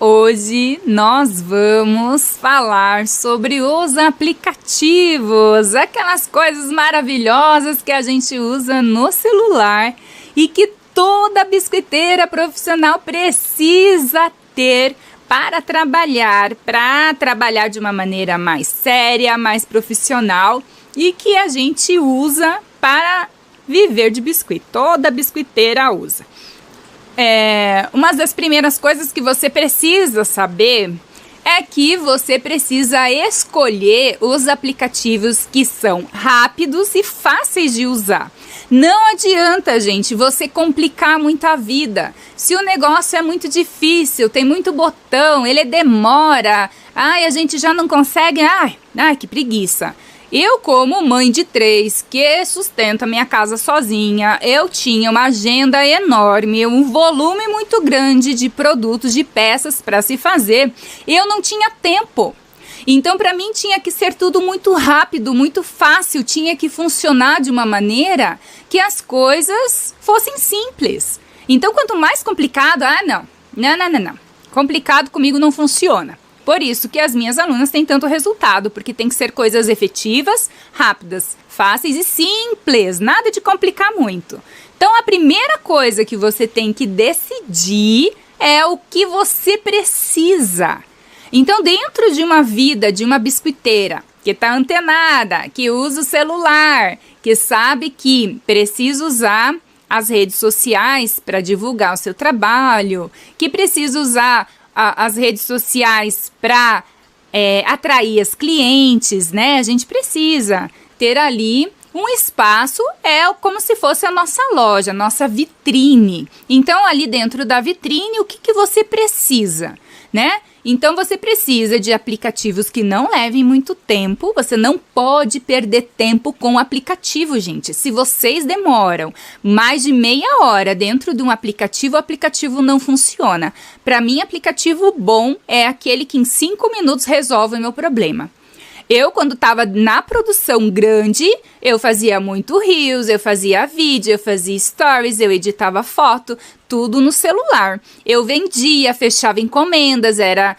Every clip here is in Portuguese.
Hoje nós vamos falar sobre os aplicativos, aquelas coisas maravilhosas que a gente usa no celular e que toda biscoiteira profissional precisa ter para trabalhar de uma maneira mais séria, mais profissional e que a gente usa para viver de biscoito. Toda biscoiteira usa. Uma das primeiras coisas que você precisa saber é que você precisa escolher os aplicativos que são rápidos e fáceis de usar. Não adianta, gente, você complicar muito a vida. Se o negócio é muito difícil, tem muito botão, ele demora, a gente já não consegue, que preguiça. Eu, como mãe de 3, que sustento a minha casa sozinha, eu tinha uma agenda enorme, um volume muito grande de produtos, de peças para se fazer. Eu não tinha tempo. Então, para mim, tinha que ser tudo muito rápido, muito fácil, tinha que funcionar de uma maneira que as coisas fossem simples. Então, quanto mais complicado, não. Complicado comigo não funciona. Por isso que as minhas alunas têm tanto resultado, porque tem que ser coisas efetivas, rápidas, fáceis e simples, nada de complicar muito. Então, a primeira coisa que você tem que decidir é o que você precisa. Então, dentro de uma vida de uma biscoiteira que está antenada, que usa o celular, que sabe que precisa usar as redes sociais para divulgar o seu trabalho, que precisa usar as redes sociais para atrair as clientes, né? A gente precisa ter ali um espaço, como se fosse a nossa loja, a nossa vitrine. Então, ali dentro da vitrine, o que você precisa, né? Então, você precisa de aplicativos que não levem muito tempo. Você não pode perder tempo com o aplicativo, gente. Se vocês demoram mais de meia hora dentro de um aplicativo, o aplicativo não funciona. Para mim, aplicativo bom é aquele que em 5 minutos resolve o meu problema. Eu, quando estava na produção grande, eu fazia muito reels, eu fazia vídeo, eu fazia stories, eu editava foto, tudo no celular. Eu vendia, fechava encomendas, era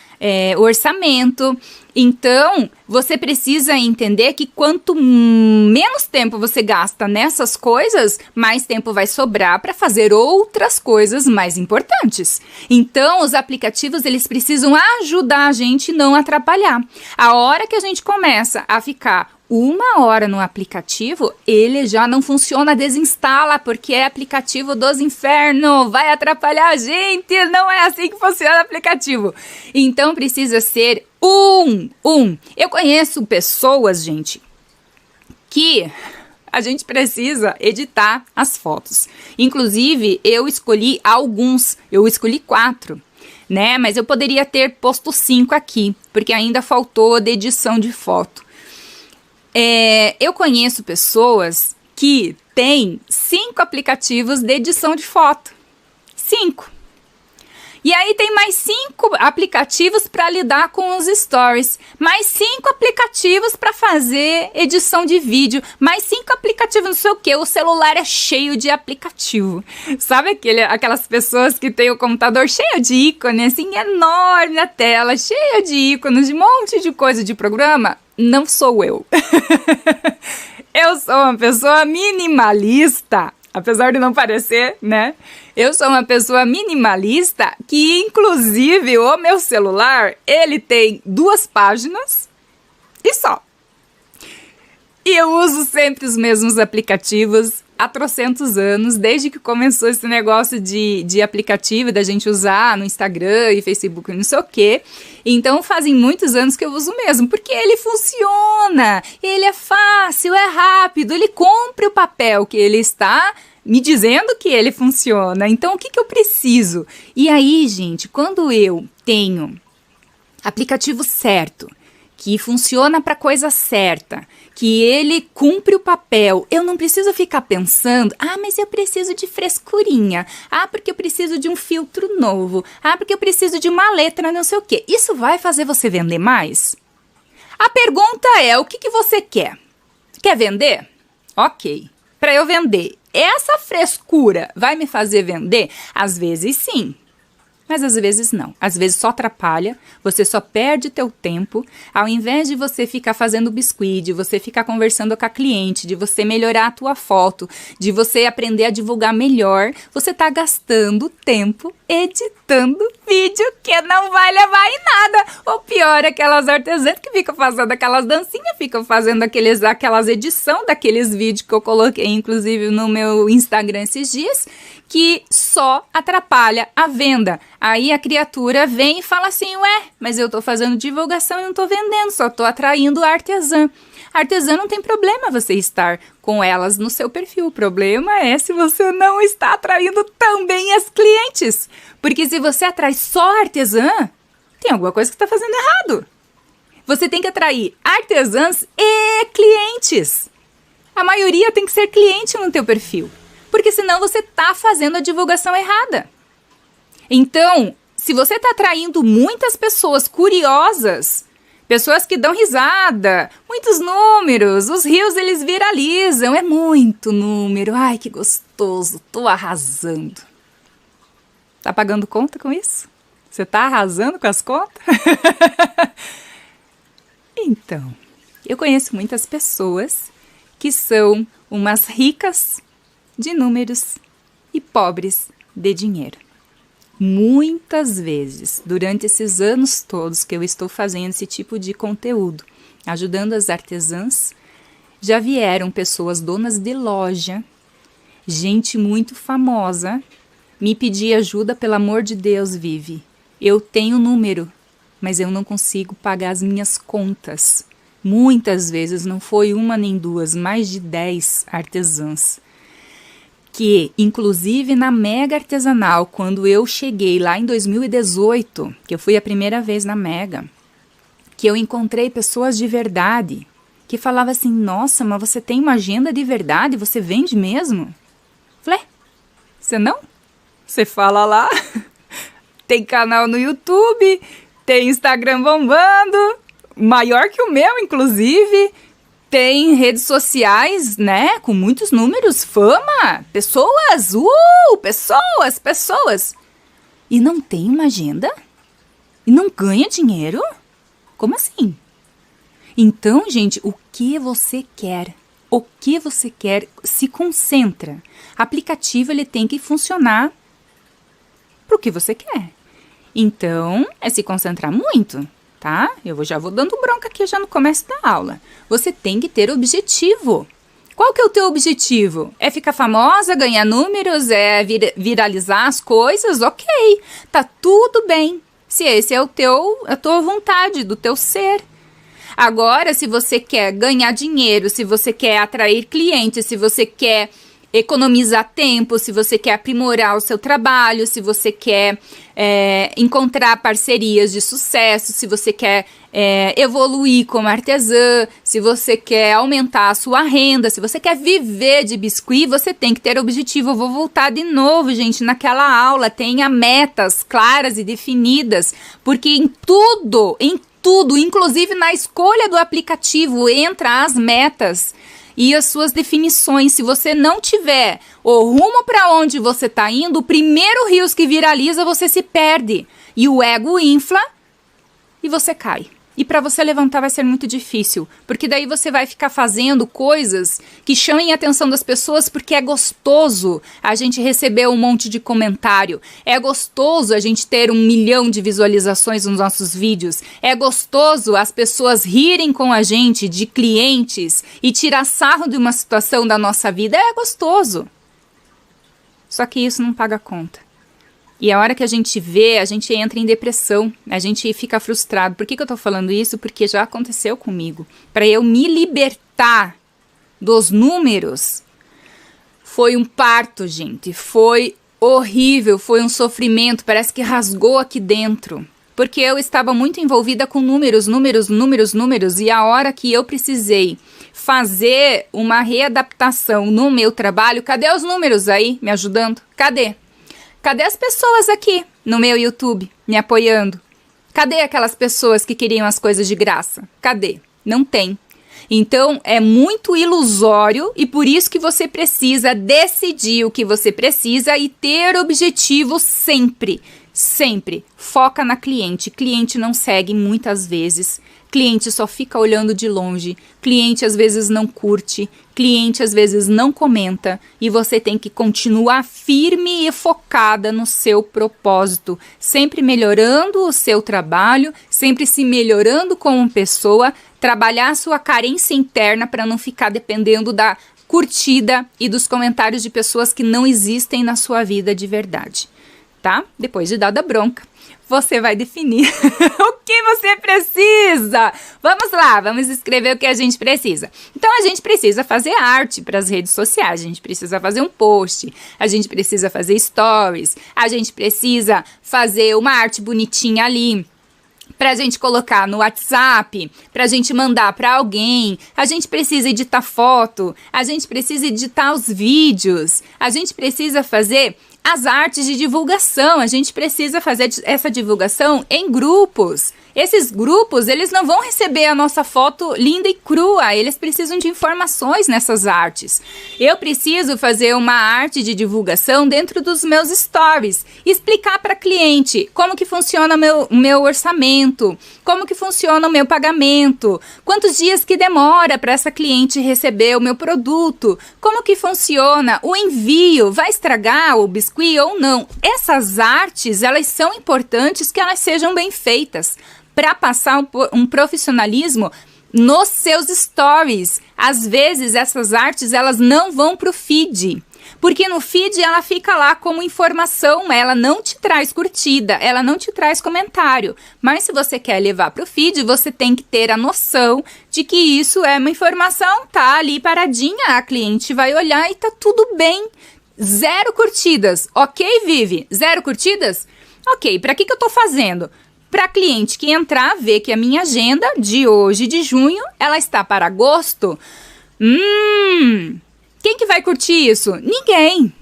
orçamento. Então, você precisa entender que quanto menos tempo você gasta nessas coisas, mais tempo vai sobrar para fazer outras coisas mais importantes. Então, os aplicativos, eles precisam ajudar a gente, não atrapalhar. A hora que a gente começa a ficar 1 hora no aplicativo, ele já não funciona, desinstala, porque é aplicativo dos infernos, vai atrapalhar a gente, não é assim que funciona o aplicativo. Então, precisa ser Eu conheço pessoas, gente, que a gente precisa editar as fotos. Inclusive, eu escolhi 4, né? Mas eu poderia ter posto 5 aqui, porque ainda faltou de edição de foto. Eu conheço pessoas que têm 5 aplicativos de edição de foto. 5. E aí tem mais 5 aplicativos para lidar com os stories. Mais 5 aplicativos para fazer edição de vídeo. Mais 5 aplicativos, não sei o que. O celular é cheio de aplicativo. Sabe aquelas pessoas que têm o computador cheio de ícone, assim, enorme na tela, cheio de ícones, de um monte de coisa de programa? Não sou eu. Eu sou uma pessoa minimalista, apesar de não parecer, né? Eu sou uma pessoa minimalista que, inclusive, o meu celular, ele tem 2 páginas e só. E eu uso sempre os mesmos aplicativos há trocentos anos, desde que começou esse negócio de aplicativo, da gente usar no Instagram e Facebook e não sei o quê. Então, fazem muitos anos que eu uso mesmo, porque ele funciona, ele é fácil, é rápido, ele cumpre o papel que ele está me dizendo que ele funciona. Então, o que eu preciso? E aí, gente, quando eu tenho aplicativo certo, que funciona para a coisa certa, que ele cumpre o papel, eu não preciso ficar pensando, mas eu preciso de frescurinha, porque eu preciso de um filtro novo, porque eu preciso de uma letra, não sei o quê. Isso vai fazer você vender mais? A pergunta é, o que você quer? Quer vender? Ok. Para eu vender, essa frescura vai me fazer vender? Às vezes sim. Mas às vezes não, às vezes só atrapalha, você só perde teu tempo, ao invés de você ficar fazendo biscuit, de você ficar conversando com a cliente, de você melhorar a tua foto, de você aprender a divulgar melhor, você tá gastando tempo editando vídeo que não vai levar em nada. Ou pior, aquelas artesãs que ficam fazendo aquelas dancinhas, ficam fazendo aquelas edições daqueles vídeos que eu coloquei, inclusive, no meu Instagram esses dias, que só atrapalha a venda. Aí a criatura vem e fala assim, ué, mas eu tô fazendo divulgação e não tô vendendo, só tô atraindo a artesã. A artesã não tem problema você estar com elas no seu perfil. O problema é se você não está atraindo também as clientes. Porque se você atrai só a artesã, tem alguma coisa que está fazendo errado. Você tem que atrair artesãs e clientes. A maioria tem que ser cliente no teu perfil. Porque senão você está fazendo a divulgação errada. Então, se você está atraindo muitas pessoas curiosas, pessoas que dão risada, muitos números, os reels eles viralizam, é muito número, ai que gostoso, tô arrasando. Tá pagando conta com isso? Você tá arrasando com as contas? Então, eu conheço muitas pessoas que são umas ricas de números e pobres de dinheiro. Muitas vezes, durante esses anos todos que eu estou fazendo esse tipo de conteúdo, ajudando as artesãs, já vieram pessoas donas de loja, gente muito famosa, me pedir ajuda, pelo amor de Deus, Vivi. Eu tenho número, mas eu não consigo pagar as minhas contas. Muitas vezes, não foi uma nem duas, mais de 10 artesãs. Que, inclusive, na Mega Artesanal, quando eu cheguei lá em 2018, que eu fui a primeira vez na Mega, que eu encontrei pessoas de verdade, que falavam assim, nossa, mas você tem uma agenda de verdade? Você vende mesmo? Falei, você não? Você fala lá, tem canal no YouTube, tem Instagram bombando, maior que o meu, inclusive, tem redes sociais, né, com muitos números, fama, pessoas, pessoas. E não tem uma agenda? E não ganha dinheiro? Como assim? Então, gente, o que você quer? O que você quer? Se concentra. Aplicativo, ele tem que funcionar pro que você quer. Então, é se concentrar muito. Tá? Eu já vou dando bronca aqui já no começo da aula. Você tem que ter objetivo. Qual que é o teu objetivo? É ficar famosa, ganhar números, é viralizar as coisas? Ok, tá tudo bem. Se esse é a tua vontade, do teu ser. Agora, se você quer ganhar dinheiro, se você quer atrair clientes, se você quer economizar tempo, se você quer aprimorar o seu trabalho, se você quer encontrar parcerias de sucesso, se você quer evoluir como artesã, se você quer aumentar a sua renda, se você quer viver de biscuit, você tem que ter objetivo. Eu vou voltar de novo, gente, naquela aula. Tenha metas claras e definidas, porque em tudo, inclusive na escolha do aplicativo, entra as metas e as suas definições. Se você não tiver o rumo para onde você está indo, o primeiro rios que viraliza, você se perde. E o ego infla e você cai. E para você levantar vai ser muito difícil, porque daí você vai ficar fazendo coisas que chamem a atenção das pessoas, porque é gostoso a gente receber um monte de comentário, é gostoso a gente ter 1 milhão de visualizações nos nossos vídeos, é gostoso as pessoas rirem com a gente de clientes e tirar sarro de uma situação da nossa vida, é gostoso. Só que isso não paga conta. E a hora que a gente vê, a gente entra em depressão, a gente fica frustrado. Por que eu tô falando isso? Porque já aconteceu comigo. Para eu me libertar dos números, foi um parto, gente. Foi horrível, foi um sofrimento, parece que rasgou aqui dentro. Porque eu estava muito envolvida com números. E a hora que eu precisei fazer uma readaptação no meu trabalho, cadê os números aí me ajudando? Cadê? Cadê as pessoas aqui no meu YouTube me apoiando? Cadê aquelas pessoas que queriam as coisas de graça? Cadê? Não tem. Então, é muito ilusório e por isso que você precisa decidir o que você precisa e ter objetivo sempre. Sempre foca na cliente. Cliente não segue muitas vezes. Cliente só fica olhando de longe. Cliente às vezes não curte. Cliente às vezes não comenta. E você tem que continuar firme e focada no seu propósito. Sempre melhorando o seu trabalho. Sempre se melhorando como pessoa. Trabalhar a sua carência interna para não ficar dependendo da curtida e dos comentários de pessoas que não existem na sua vida de verdade. Tá? Depois de dada bronca, você vai definir o que você precisa. Vamos lá, vamos escrever o que a gente precisa. Então, a gente precisa fazer arte para as redes sociais, a gente precisa fazer um post, a gente precisa fazer stories, a gente precisa fazer uma arte bonitinha ali pra gente colocar no WhatsApp, pra gente mandar pra alguém, a gente precisa editar foto, a gente precisa editar os vídeos, a gente precisa fazer as artes de divulgação, a gente precisa fazer essa divulgação em grupos. Esses grupos, eles não vão receber a nossa foto linda e crua, eles precisam de informações nessas artes. Eu preciso fazer uma arte de divulgação dentro dos meus stories, explicar para cliente como que funciona o meu orçamento, como que funciona o meu pagamento, quantos dias que demora para essa cliente receber o meu produto, como que funciona o envio, vai estragar o biscuit ou não. Essas artes, elas são importantes que elas sejam bem feitas, para passar um profissionalismo nos seus stories. Às vezes, essas artes, elas não vão para o feed, porque no feed ela fica lá como informação, ela não te traz curtida, ela não te traz comentário. Mas se você quer levar para o feed, você tem que ter a noção de que isso é uma informação, tá ali paradinha, a cliente vai olhar e tá tudo bem. 0 curtidas, ok, Vivi? 0 curtidas? Ok, para que eu tô fazendo? Para cliente que entrar, ver que a minha agenda de hoje, de junho, ela está para agosto. Quem que vai curtir isso? Ninguém.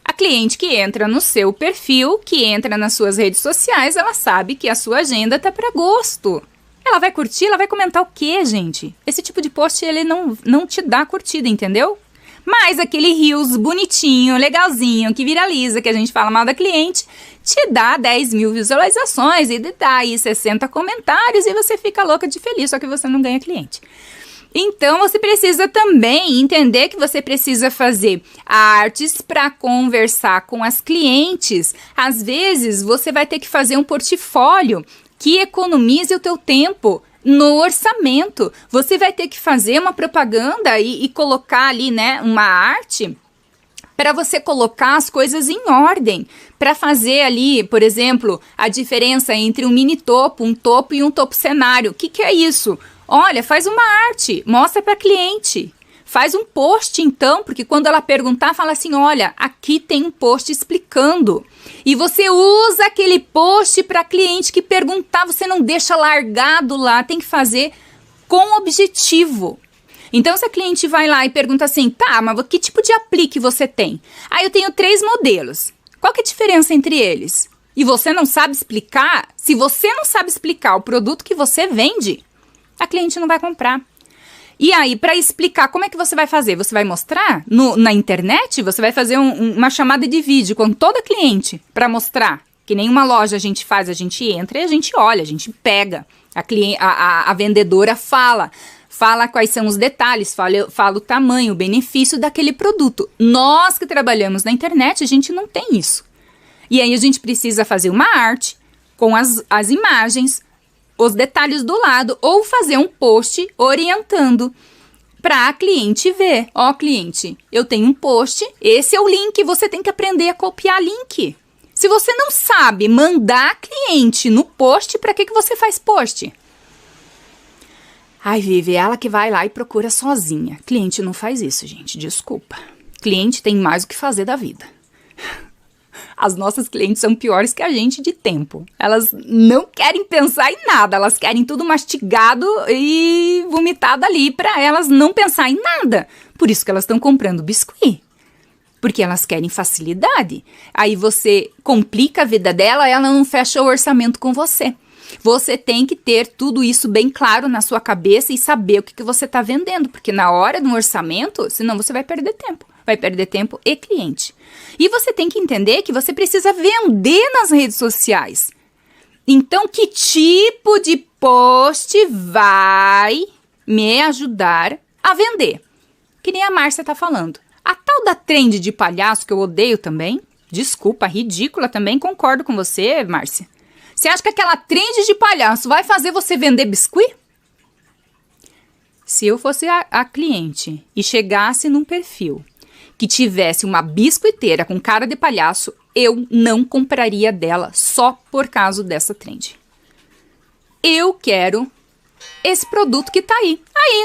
A cliente que entra no seu perfil, que entra nas suas redes sociais, ela sabe que a sua agenda está para agosto. Ela vai curtir, ela vai comentar o quê, gente? Esse tipo de post, ele não te dá curtida, entendeu? Mas aquele reels bonitinho, legalzinho, que viraliza, que a gente fala mal da cliente, te dá 10 mil visualizações e dá aí 60 comentários e você fica louca de feliz, só que você não ganha cliente. Então, você precisa também entender que você precisa fazer artes para conversar com as clientes. Às vezes, você vai ter que fazer um portfólio que economize o teu tempo no orçamento. Você vai ter que fazer uma propaganda e colocar ali, né, uma arte para você colocar as coisas em ordem, para fazer ali, por exemplo, a diferença entre um mini topo, um topo e um topo cenário. O que é isso? Olha, faz uma arte, mostra para cliente. Faz um post então, porque quando ela perguntar, fala assim, olha, aqui tem um post explicando. E você usa aquele post para cliente que perguntar, você não deixa largado lá, tem que fazer com objetivo. Então, se a cliente vai lá e pergunta assim, tá, mas que tipo de aplique você tem? Ah, eu tenho 3 modelos. Qual que é a diferença entre eles? E você não sabe explicar? Se você não sabe explicar o produto que você vende, a cliente não vai comprar. E aí, para explicar, como é que você vai fazer? Você vai mostrar na internet? Você vai fazer uma chamada de vídeo com toda cliente para mostrar. Que nem uma loja a gente faz, a gente entra e a gente olha, a gente pega. A vendedora fala quais são os detalhes, fala o tamanho, o benefício daquele produto. Nós que trabalhamos na internet, a gente não tem isso. E aí a gente precisa fazer uma arte com as imagens, os detalhes do lado, ou fazer um post orientando para a cliente ver. Ó, cliente, eu tenho um post, esse é o link, você tem que aprender a copiar link. Se você não sabe mandar cliente no post, para que você faz post? Ai, Vivi, ela que vai lá e procura sozinha. Cliente não faz isso, gente, desculpa. Cliente tem mais o que fazer da vida. As nossas clientes são piores que a gente de tempo. Elas não querem pensar em nada, elas querem tudo mastigado e vomitado ali para elas não pensar em nada. Por isso que elas estão comprando biscuit. Porque elas querem facilidade. Aí você complica a vida dela, ela não fecha o orçamento com você. Você tem que ter tudo isso bem claro na sua cabeça e saber o que você está vendendo. Porque na hora do orçamento, senão você vai perder tempo. vai perder tempo e cliente. E você tem que entender que você precisa vender nas redes sociais. Então, que tipo de post vai me ajudar a vender? Que nem a Márcia tá falando. A tal da trend de palhaço, que eu odeio também, desculpa, ridícula também, concordo com você, Márcia. Você acha que aquela trend de palhaço vai fazer você vender biscuit? Se eu fosse a cliente e chegasse num perfil que tivesse uma biscoiteira com cara de palhaço, eu não compraria dela só por causa dessa trend. Eu quero esse produto que tá aí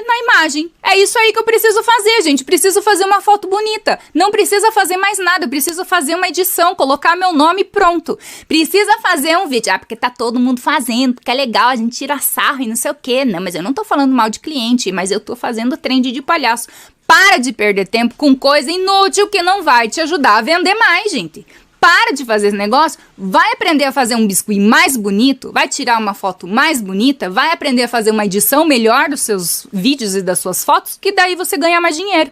na imagem. É isso aí que eu preciso fazer, gente. Preciso fazer uma foto bonita. Não precisa fazer mais nada. Eu preciso fazer uma edição, colocar meu nome e pronto. Precisa fazer um vídeo. Porque tá todo mundo fazendo, porque é legal, a gente tira sarro e não sei o quê. Não, mas eu não tô falando mal de cliente, mas eu tô fazendo trend de palhaço. Para de perder tempo com coisa inútil que não vai te ajudar a vender mais, gente. Para de fazer esse negócio, vai aprender a fazer um biscuit mais bonito, vai tirar uma foto mais bonita, vai aprender a fazer uma edição melhor dos seus vídeos e das suas fotos, que daí você ganha mais dinheiro.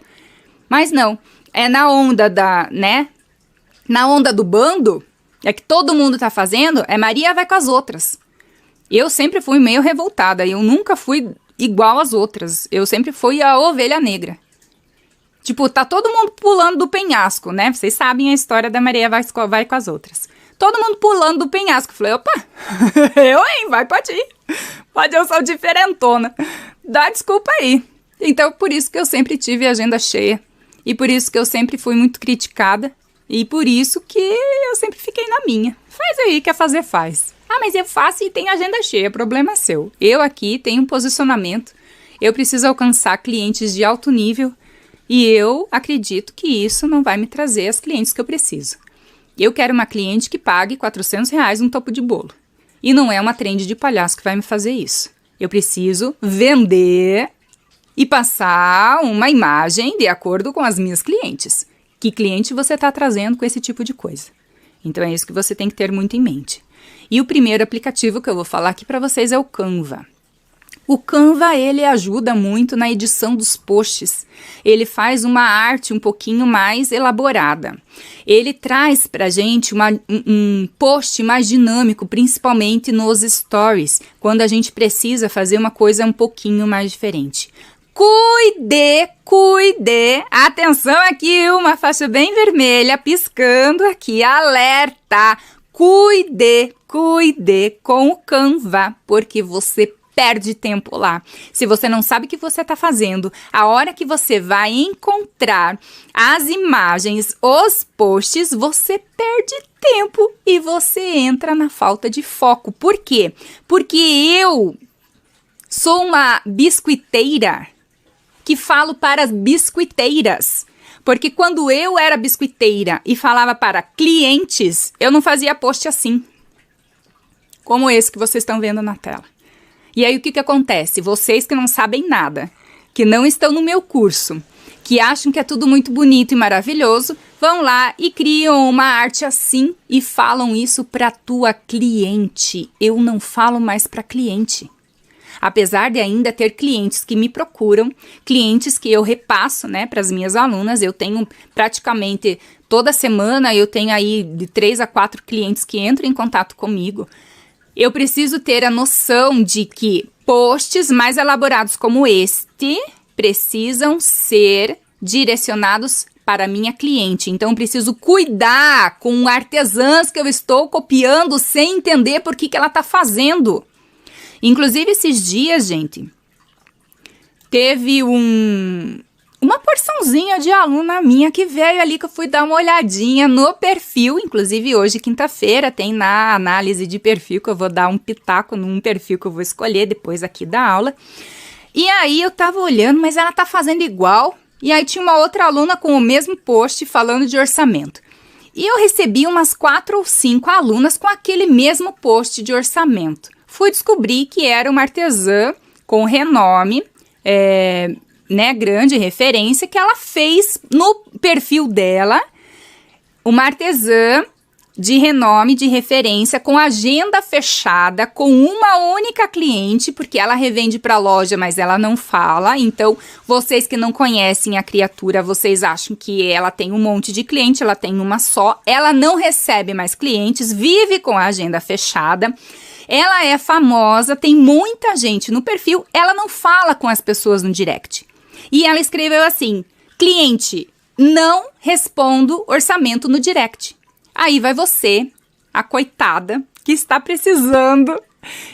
Mas não, é na onda na onda do bando, é que todo mundo tá fazendo, Maria vai com as outras. Eu sempre fui meio revoltada, eu nunca fui igual às outras, eu sempre fui a ovelha negra. Tipo, tá todo mundo pulando do penhasco, né? Vocês sabem a história da Maria vai com as outras. Todo mundo pulando do penhasco. Falei, opa, pode ir. Pode, eu sou diferentona. Dá desculpa aí. Então, por isso que eu sempre tive agenda cheia. E por isso que eu sempre fui muito criticada. E por isso que eu sempre fiquei na minha. Faz aí, quer fazer, faz. Ah, mas eu faço e tenho agenda cheia, problema é seu. Eu aqui tenho um posicionamento. Eu preciso alcançar clientes de alto nível. E eu acredito que isso não vai me trazer as clientes que eu preciso. Eu quero uma cliente que pague R$400 um topo de bolo. E não é uma trend de palhaço que vai me fazer isso. Eu preciso vender e passar uma imagem de acordo com as minhas clientes. Que cliente você está trazendo com esse tipo de coisa? Então é isso que você tem que ter muito em mente. E o primeiro aplicativo que eu vou falar aqui para vocês é o Canva. O Canva, ele ajuda muito na edição dos posts. Ele faz uma arte um pouquinho mais elaborada. Ele traz pra gente um post mais dinâmico, principalmente nos stories, quando a gente precisa fazer uma coisa um pouquinho mais diferente. Cuide! Atenção aqui, uma faixa bem vermelha piscando aqui, alerta! Cuide com o Canva, porque você perde tempo lá. Se você não sabe o que você está fazendo, a hora que você vai encontrar as imagens, os posts, você perde tempo e você entra na falta de foco. Por quê? Porque eu sou uma biscoiteira que falo para as biscoiteiras. Porque quando eu era biscoiteira e falava para clientes, eu não fazia post assim, como esse que vocês estão vendo na tela. E aí o que acontece? Vocês que não sabem nada, que não estão no meu curso, que acham que é tudo muito bonito e maravilhoso, vão lá e criam uma arte assim e falam isso para tua cliente. Eu não falo mais para cliente. Apesar de ainda ter clientes que me procuram, clientes que eu repasso, né, para as minhas alunas, eu tenho praticamente toda semana, eu tenho aí de 3 a 4 clientes que entram em contato comigo. Eu preciso ter a noção de que posts mais elaborados como este precisam ser direcionados para a minha cliente. Então, eu preciso cuidar com artesãs que eu estou copiando sem entender por que ela está fazendo. Inclusive, esses dias, gente, teve uma porçãozinha de aluna minha que veio ali, que eu fui dar uma olhadinha no perfil. Inclusive, hoje, quinta-feira, tem na análise de perfil, que eu vou dar um pitaco num perfil que eu vou escolher depois aqui da aula. E aí, eu tava olhando, mas ela tá fazendo igual. E aí, tinha uma outra aluna com o mesmo post falando de orçamento. E eu recebi umas 4 ou 5 alunas com aquele mesmo post de orçamento. Fui descobrir que era uma artesã com renome, grande referência, que ela fez no perfil dela, uma artesã de renome, de referência, com agenda fechada, com uma única cliente, porque ela revende para a loja, mas ela não fala. Então, vocês que não conhecem a criatura, vocês acham que ela tem um monte de cliente, ela tem uma só, ela não recebe mais clientes, vive com a agenda fechada. Ela é famosa, tem muita gente no perfil, ela não fala com as pessoas no direct. E ela escreveu assim: cliente, não respondo orçamento no direct. Aí vai você, a coitada, que está precisando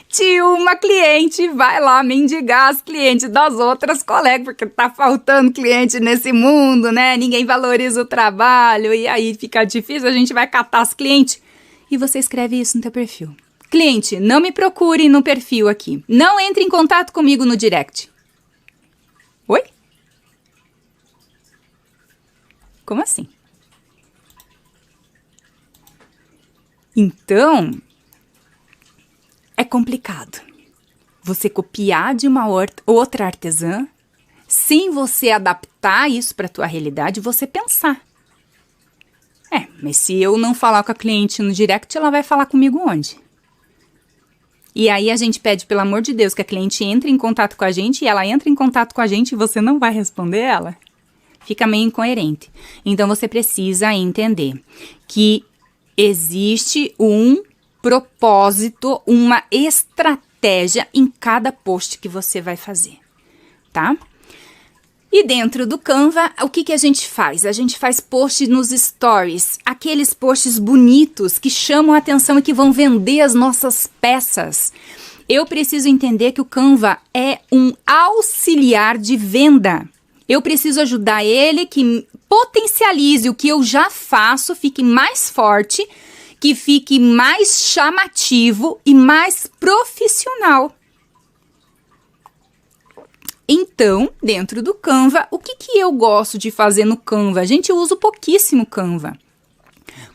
de uma cliente, vai lá mendigar as clientes das outras colegas, porque tá faltando cliente nesse mundo, né? Ninguém valoriza o trabalho e aí fica difícil, a gente vai catar as clientes. E você escreve isso no teu perfil. Cliente, não me procure no perfil aqui. Não entre em contato comigo no direct. Oi? Como assim? Então, é complicado você copiar de uma outra artesã, sem você adaptar isso para a tua realidade, você pensar. Mas se eu não falar com a cliente no direct, ela vai falar comigo onde? E aí a gente pede, pelo amor de Deus, que a cliente entre em contato com a gente, e ela entra em contato com a gente e você não vai responder ela? Fica meio incoerente. Então, você precisa entender que existe um propósito, uma estratégia em cada post que você vai fazer, tá? E dentro do Canva, o que a gente faz? A gente faz post nos stories, aqueles posts bonitos que chamam a atenção e que vão vender as nossas peças. Eu preciso entender que o Canva é um auxiliar de venda. Eu preciso ajudar ele que potencialize o que eu já faço, fique mais forte, que fique mais chamativo e mais profissional. Então, dentro do Canva, o que eu gosto de fazer no Canva? Gente, eu uso pouquíssimo Canva.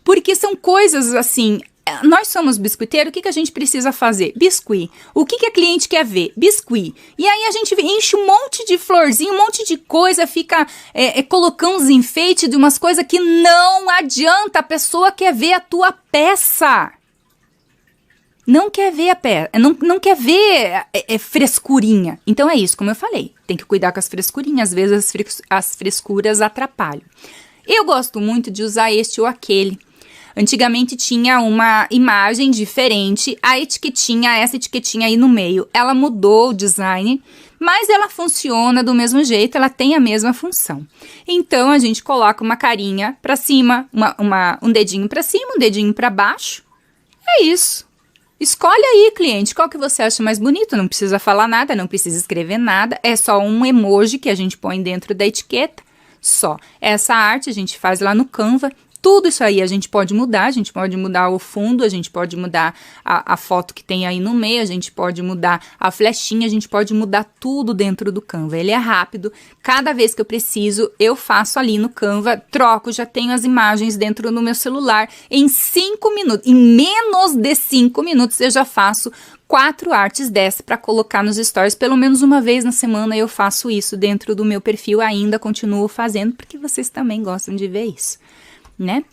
Porque são coisas assim, nós somos biscoiteiros, o que a gente precisa fazer? Biscuit. O que a cliente quer ver? Biscuit. E aí a gente enche um monte de florzinha, um monte de coisa, fica colocando uns enfeites de umas coisas que não adianta, a pessoa quer ver a tua peça. Não quer ver a peça, não quer ver frescurinha. Então é isso, como eu falei, tem que cuidar com as frescurinhas, às vezes as frescuras atrapalham. Eu gosto muito de usar este ou aquele. Antigamente tinha uma imagem diferente, essa etiquetinha aí no meio, ela mudou o design, mas ela funciona do mesmo jeito, ela tem a mesma função. Então a gente coloca uma carinha pra cima, um dedinho pra cima, um dedinho pra baixo, é isso. Escolhe aí, cliente, qual que você acha mais bonito, não precisa falar nada, não precisa escrever nada, é só um emoji que a gente põe dentro da etiqueta, só. Essa arte a gente faz lá no Canva, tudo isso aí a gente pode mudar o fundo, a gente pode mudar a foto que tem aí no meio, a gente pode mudar a flechinha, a gente pode mudar tudo dentro do Canva. Ele é rápido, cada vez que eu preciso, eu faço ali no Canva, troco, já tenho as imagens dentro do meu celular, em 5 minutos, em menos de 5 minutos eu já faço 4 artes dessas para colocar nos stories, pelo menos uma vez na semana eu faço isso dentro do meu perfil, ainda continuo fazendo, porque vocês também gostam de ver isso. Né?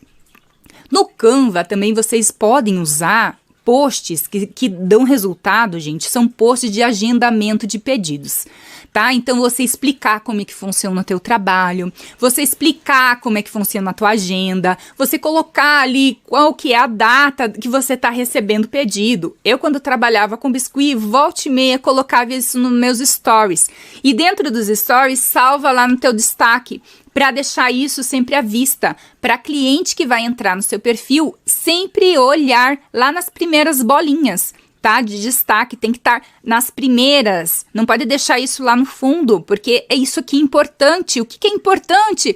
No Canva também vocês podem usar posts que dão resultado, gente, são posts de agendamento de pedidos, tá? Então você explicar como é que funciona o teu trabalho, você explicar como é que funciona a tua agenda, você colocar ali qual que é a data que você tá recebendo o pedido. Eu, quando trabalhava com biscuit, volta e meia colocava isso nos meus stories, e dentro dos stories salva lá no teu destaque, para deixar isso sempre à vista, para cliente que vai entrar no seu perfil, sempre olhar lá nas primeiras bolinhas, tá? De destaque, tem que estar nas primeiras, não pode deixar isso lá no fundo, porque é isso aqui importante. O que é importante?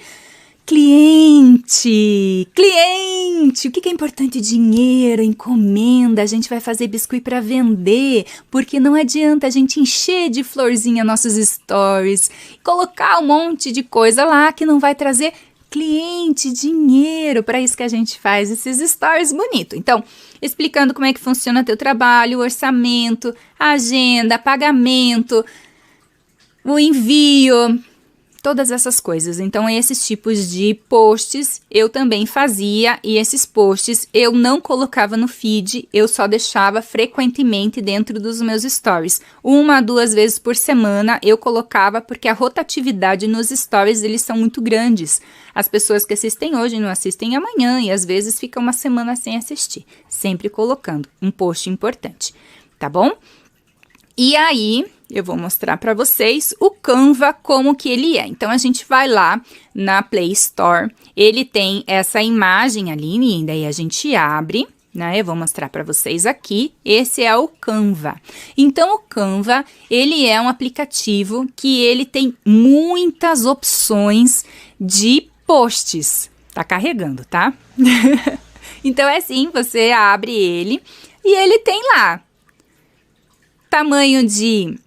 Cliente, o que é importante? Dinheiro, encomenda, a gente vai fazer biscuit para vender, porque não adianta a gente encher de florzinha nossos stories, colocar um monte de coisa lá que não vai trazer cliente, dinheiro, para isso que a gente faz esses stories bonitos. Então, explicando como é que funciona teu trabalho, orçamento, agenda, pagamento, o envio, Todas essas coisas. Então, esses tipos de posts eu também fazia, e esses posts eu não colocava no feed, eu só deixava frequentemente dentro dos meus stories. 1 a 2 vezes por semana eu colocava, porque a rotatividade nos stories, eles são muito grandes. As pessoas que assistem hoje não assistem amanhã, e às vezes ficam uma semana sem assistir. Sempre colocando um post importante, tá bom? E aí, eu vou mostrar para vocês o Canva, como que ele é. Então, a gente vai lá na Play Store, ele tem essa imagem ali, e daí a gente abre, né? Eu vou mostrar para vocês aqui, esse é o Canva. Então, o Canva, ele é um aplicativo que ele tem muitas opções de posts. Tá carregando, tá? Então, é assim, você abre ele e ele tem lá tamanho de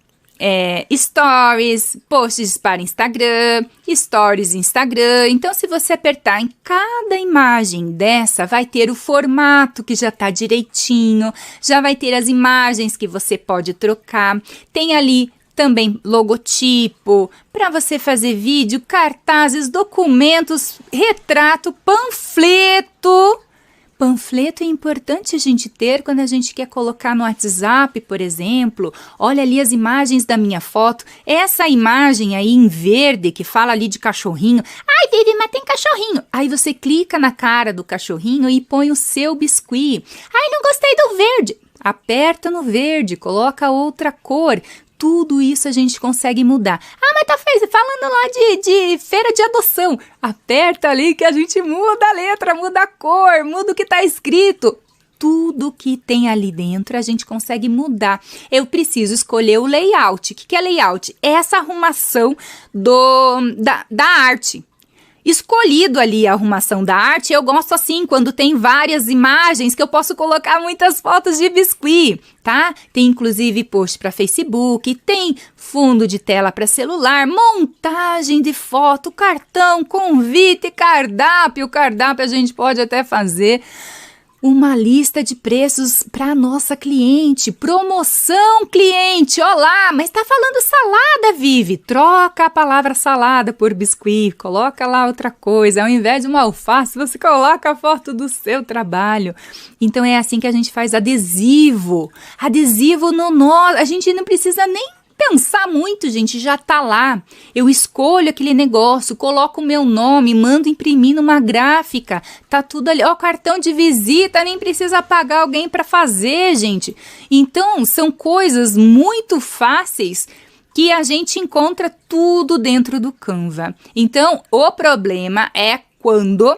stories, posts para Instagram, stories Instagram. Então, se você apertar em cada imagem dessa, vai ter o formato que já está direitinho, já vai ter as imagens que você pode trocar. Tem ali também logotipo, para você fazer vídeo, cartazes, documentos, retrato, panfleto. Panfleto é importante a gente ter quando a gente quer colocar no WhatsApp, por exemplo. Olha ali as imagens da minha foto. Essa imagem aí em verde que fala ali de cachorrinho. Ai, Vivi, mas tem cachorrinho. Aí você clica na cara do cachorrinho e põe o seu biscuit. Ai, não gostei do verde. Aperta no verde, coloca outra cor. Tudo isso a gente consegue mudar. Ah, mas tá falando lá de feira de adoção. Aperta ali que a gente muda a letra, muda a cor, muda o que tá escrito. Tudo que tem ali dentro a gente consegue mudar. Eu preciso escolher o layout. O que é layout? É essa arrumação da arte. Escolhido ali a arrumação da arte, eu gosto assim, quando tem várias imagens que eu posso colocar muitas fotos de biscuit, tá? Tem inclusive post para Facebook, tem fundo de tela para celular, montagem de foto, cartão, convite, cardápio. Cardápio a gente pode até fazer uma lista de preços para nossa cliente, promoção cliente, olá, mas tá falando salada, Vivi, troca a palavra salada por biscuit, coloca lá outra coisa, ao invés de uma alface, você coloca a foto do seu trabalho. Então é assim que a gente faz adesivo a gente não precisa nem pensar muito, gente, já tá lá. Eu escolho aquele negócio, coloco o meu nome, mando imprimir numa gráfica, tá tudo ali. Ó, cartão de visita, nem precisa pagar alguém para fazer, gente. Então, são coisas muito fáceis que a gente encontra tudo dentro do Canva. Então, o problema é quando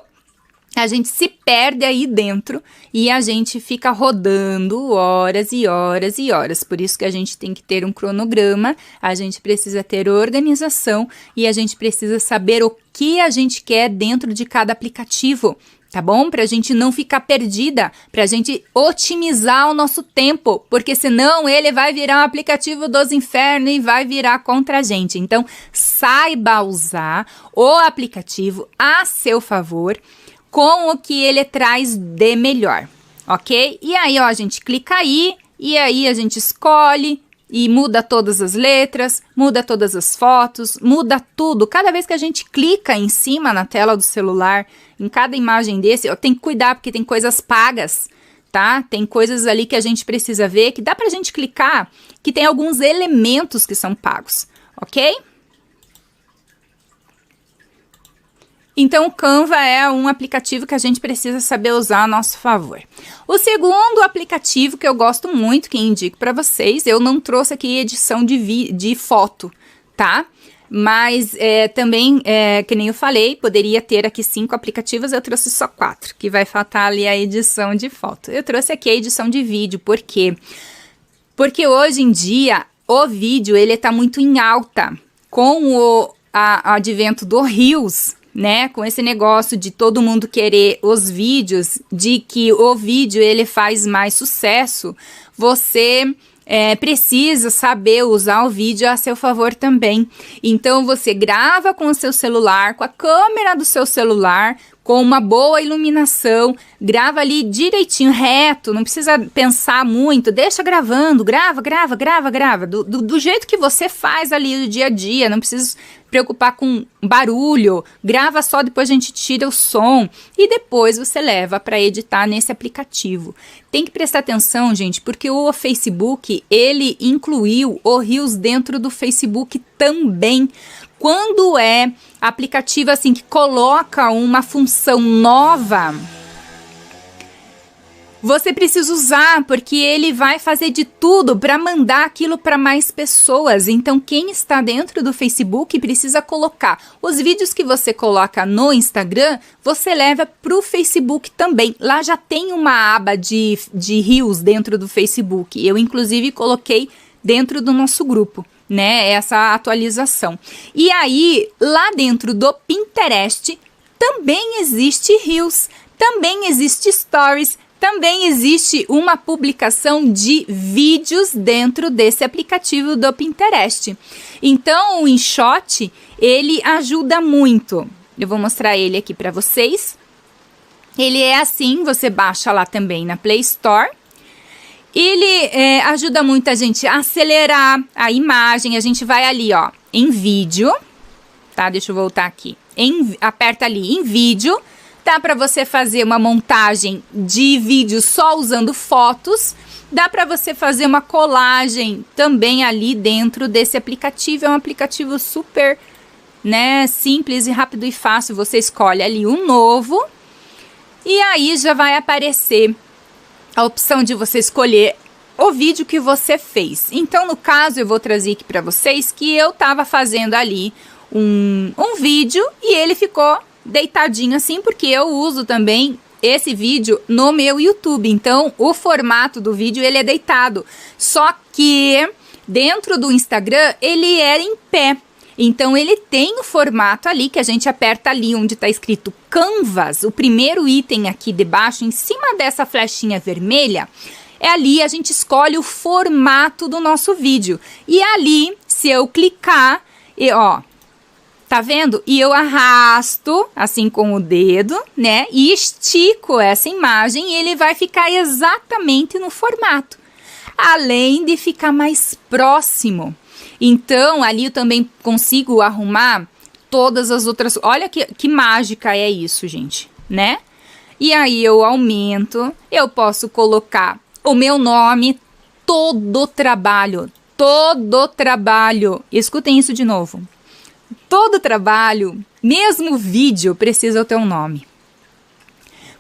a gente se perde aí dentro e a gente fica rodando horas e horas e horas. Por isso que a gente tem que ter um cronograma, a gente precisa ter organização e a gente precisa saber o que a gente quer dentro de cada aplicativo, tá bom? Pra gente não ficar perdida, pra gente otimizar o nosso tempo, porque senão ele vai virar um aplicativo dos infernos e vai virar contra a gente. Então, saiba usar o aplicativo a seu favor, com o que ele traz de melhor, ok? E aí, ó, a gente clica aí, e aí a gente escolhe e muda todas as letras, muda todas as fotos, muda tudo. Cada vez que a gente clica em cima na tela do celular, em cada imagem desse, ó, tem que cuidar, porque tem coisas pagas, tá? Tem coisas ali que a gente precisa ver, que dá pra gente clicar, que tem alguns elementos que são pagos, ok? Então, o Canva é um aplicativo que a gente precisa saber usar a nosso favor. O segundo aplicativo que eu gosto muito, que indico para vocês, eu não trouxe aqui edição de foto, tá? Mas também, que nem eu falei, poderia ter aqui 5 aplicativos, eu trouxe só 4, que vai faltar ali a edição de foto. Eu trouxe aqui a edição de vídeo, por quê? Porque hoje em dia, o vídeo, ele tá muito em alta, com o advento do Reels, né, com esse negócio de todo mundo querer os vídeos, de que o vídeo ele faz mais sucesso, você precisa saber usar o vídeo a seu favor também. Então, você grava com o seu celular, com a câmera do seu celular, com uma boa iluminação, grava ali direitinho, reto, não precisa pensar muito, deixa gravando, grava, do jeito que você faz ali no dia a dia, não precisa se preocupar com barulho, grava só, depois a gente tira o som e depois você leva para editar nesse aplicativo. Tem que prestar atenção, gente, porque o Facebook, ele incluiu o Reels dentro do Facebook também. Quando é aplicativo assim que coloca uma função nova, você precisa usar, porque ele vai fazer de tudo para mandar aquilo para mais pessoas. Então, quem está dentro do Facebook precisa colocar. Os vídeos que você coloca no Instagram, você leva para o Facebook também. Lá já tem uma aba de Reels dentro do Facebook. Eu, inclusive, coloquei dentro do nosso grupo, né, essa atualização. E aí, lá dentro do Pinterest, também existe Reels, também existe Stories, também existe uma publicação de vídeos dentro desse aplicativo do Pinterest. Então, o InShot, ele ajuda muito. Eu vou mostrar ele aqui para vocês. Ele é assim, você baixa lá também na Play Store. Ele ajuda muito a gente a acelerar a imagem. A gente vai ali, ó, em vídeo, tá? Deixa eu voltar aqui. Aperta ali em vídeo. Dá para você fazer uma montagem de vídeo só usando fotos. Dá para você fazer uma colagem também ali dentro desse aplicativo. É um aplicativo super, né, simples e rápido e fácil. Você escolhe ali um novo e aí já vai aparecer a opção de você escolher o vídeo que você fez. Então, no caso, eu vou trazer aqui para vocês que eu estava fazendo ali um vídeo e ele ficou deitadinho assim, porque eu uso também esse vídeo no meu YouTube. Então, o formato do vídeo, ele é deitado. Só que dentro do Instagram, ele era em pé. Então, ele tem o formato ali, que a gente aperta ali onde está escrito Canvas, o primeiro item aqui debaixo, em cima dessa flechinha vermelha, é ali a gente escolhe o formato do nosso vídeo. E ali, se eu clicar, tá vendo? E eu arrasto, assim com o dedo, né? E estico essa imagem e ele vai ficar exatamente no formato. Além de ficar mais próximo. Então, ali eu também consigo arrumar todas as outras... Olha que mágica é isso, gente, né? E aí eu aumento, eu posso colocar o meu nome, todo trabalho. Escutem isso de novo. Todo trabalho, mesmo vídeo, precisa ter um nome.